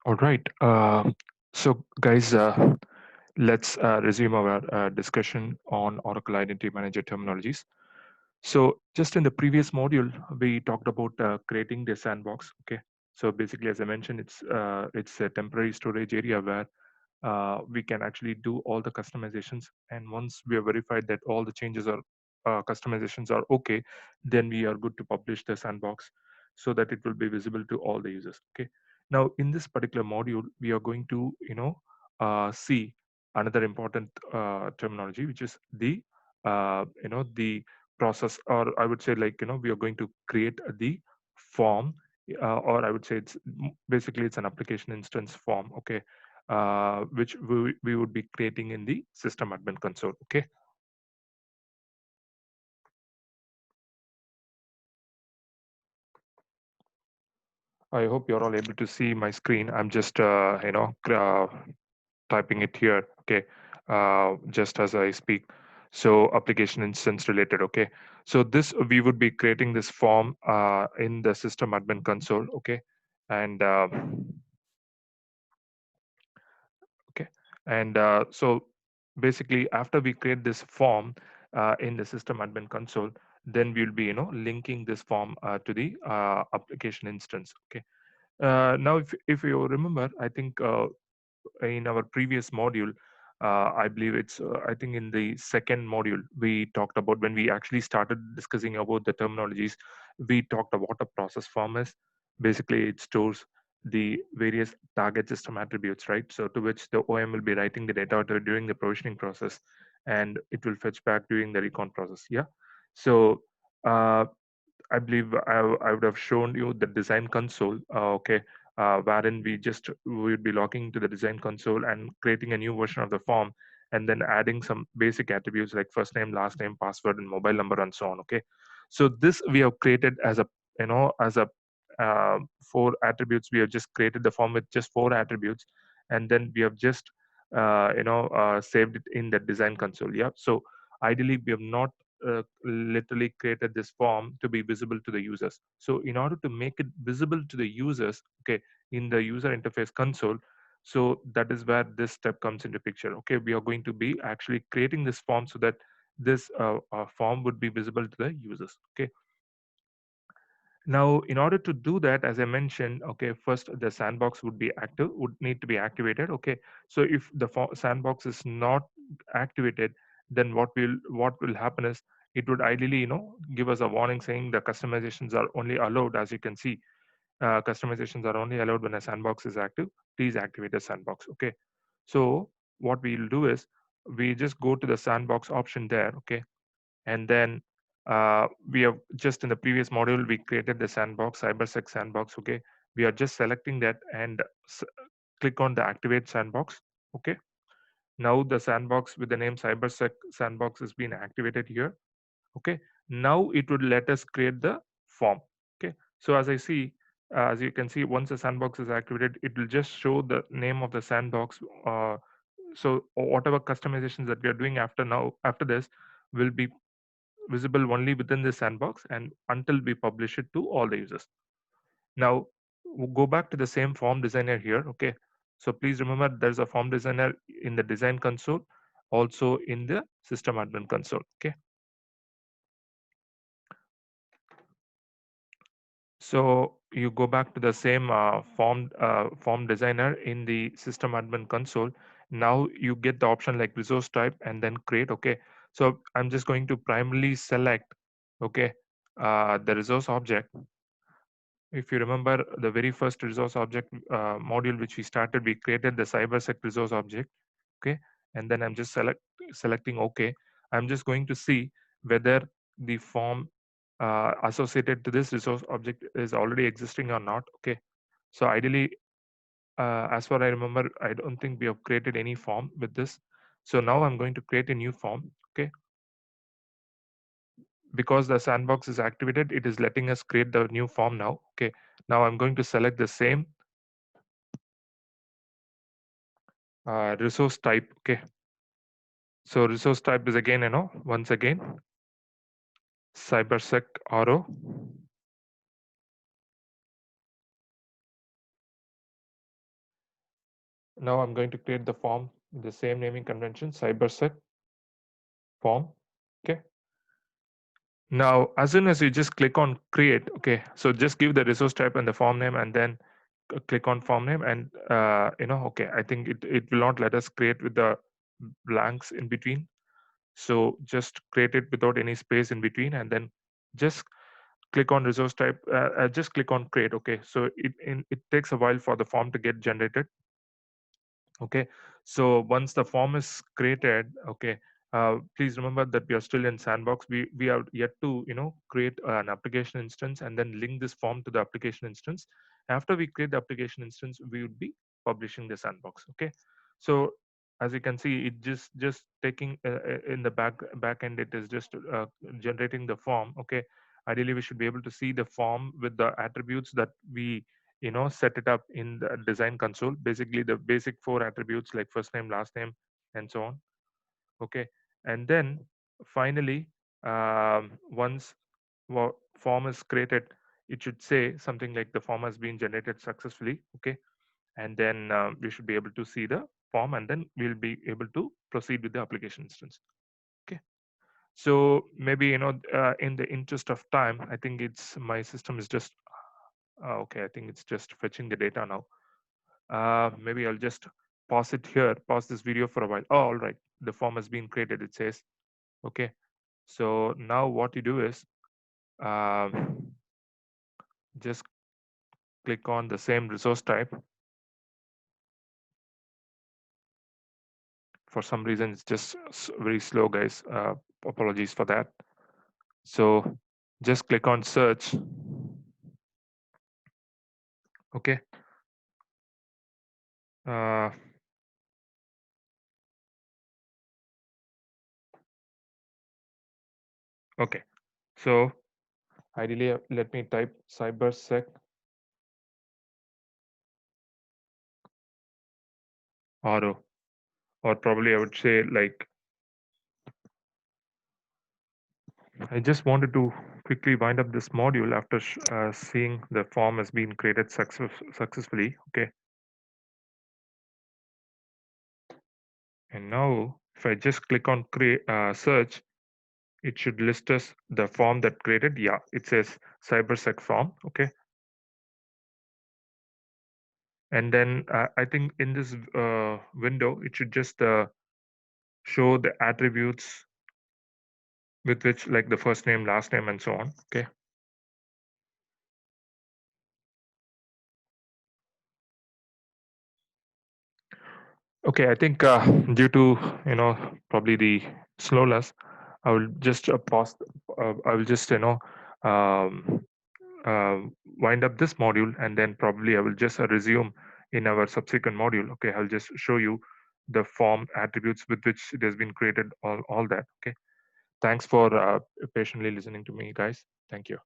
All right. So, guys, let's resume our discussion on Oracle Identity Manager terminologies. So, just in the previous module, we talked about creating the sandbox. Okay. So basically, as I mentioned, it's a temporary storage area where we can actually do all the customizations. And once we have verified that all the changes are customizations are okay, then we are good to publish the sandbox so that it will be visible to all the users. Okay. Now, in this particular module, we are going to, see another important terminology, which is the process, or I would say, like, we are going to create the form, or I would say basically it's an application instance form. Okay, which we would be creating in the system admin console. Okay, I hope you're all able to see my screen. I'm just typing it here. Okay, just as I speak. So application instance related. Okay, so this we would be creating this form in the system admin console. Okay, and okay, and so basically after we create this form in the system admin console, then we'll be linking this form to the application instance. Okay, now if you remember, I think in our previous module, I believe I think in the second module, we talked about, when we actually started discussing about the terminologies, we talked about what a process form is. Basically, it stores the various target system attributes, right? So to which the OM will be writing the data during the provisioning process, and it will fetch back during the recon process. Yeah. So uh, I believe I would have shown you the design console, okay, wherein we would be logging to the design console and creating a new version of the form, and then adding some basic attributes like first name, last name, password, and mobile number, and so on. Okay, so this we have created as a as a four attributes. We have just created the form with just four attributes, and then we have just saved it in the design console. Yeah, so ideally we have not literally created this form to be visible to the users. So in order to make it visible to the users, okay, in the user interface console, so that is where this step comes into picture. Okay, we are going to be actually creating this form so that this form would be visible to the users. Okay, now, in order to do that, as I mentioned, okay, first the sandbox would need to be activated. Okay, so if the sandbox is not activated, then what will happen is it would ideally, give us a warning saying the customizations are only allowed. As you can see, customizations are only allowed when a sandbox is active. Please activate the sandbox. Okay, so what we'll do is we just go to the sandbox option there. Okay, and then we have just in the previous module we created the sandbox, cybersec sandbox. Okay, we are just selecting that and click on the activate sandbox. Okay, now the sandbox with the name cybersec sandbox is being activated here. Okay, now it would let us create the form. Okay, so as you can see, once the sandbox is activated, it will just show the name of the sandbox. So whatever customizations that we are doing after this will be visible only within the sandbox and until we publish it to all the users. Now, we'll go back to the same form designer here. Okay, so please remember there's a form designer in the design console, also in the system admin console. Okay, so you go back to the same form designer in the system admin console. Now you get the option like resource type and then create. Okay, so I'm just going to primarily select, okay, the resource object. If you remember the very first resource object module which we started, we created the cybersec resource object. Okay, and then I'm just selecting OK. I'm just going to see whether the form associated to this resource object is already existing or not. Okay, so ideally, as far I remember, I don't think we have created any form with this. So now I'm going to create a new form. Okay, because the sandbox is activated, it is letting us create the new form now. Okay, now I'm going to select the same resource type. Okay, so resource type is again, once again, cybersec RO. Now I'm going to create the form with the same naming convention, cybersec form. Okay. Now, as soon as you just click on create, okay, so just give the resource type and the form name, and then click on form name, and okay, I think it will not let us create with the blanks in between. So just create it without any space in between, and then just click on resource type. Just click on create. Okay, so it takes a while for the form to get generated. Okay, so once the form is created, okay, please remember that we are still in sandbox. We are yet to create an application instance and then link this form to the application instance. After we create the application instance, we would be publishing the sandbox. Okay, so as you can see, it just taking in the back end, it is just generating the form. Okay, ideally we should be able to see the form with the attributes that we set it up in the design console, basically the basic four attributes like first name, last name, and so on. Okay, and then finally, once form is created, it should say something like the form has been generated successfully. Okay, and then we should be able to see the form, and then we'll be able to proceed with the application instance. Okay, so maybe in the interest of time, I think it's my system is just okay, I think it's just fetching the data now. Maybe I'll just pause it here, pause this video for a while. Oh, all right, the form has been created, it says. Okay, so now what you do is um, just click on the same resource type. For some reason, it's just very slow, guys. Apologies for that. So just click on search. Okay. Uh, okay. So ideally, let me type cybersec auto, or probably I would say like I just wanted to quickly wind up this module after seeing the form has been created successfully. Okay. And now if I just click on create search, it should list us the form that created. Yeah, it says cybersec form. Okay. And then I think in this window, it should just show the attributes with which like the first name, last name, and so on. Okay. Okay, I think due to probably the slowness, I will just pause. I will just um, uh, wind up this module, and then probably I will just resume in our subsequent module. Okay, I'll just show you the form attributes with which it has been created. All that. Okay. Thanks for patiently listening to me, guys. Thank you.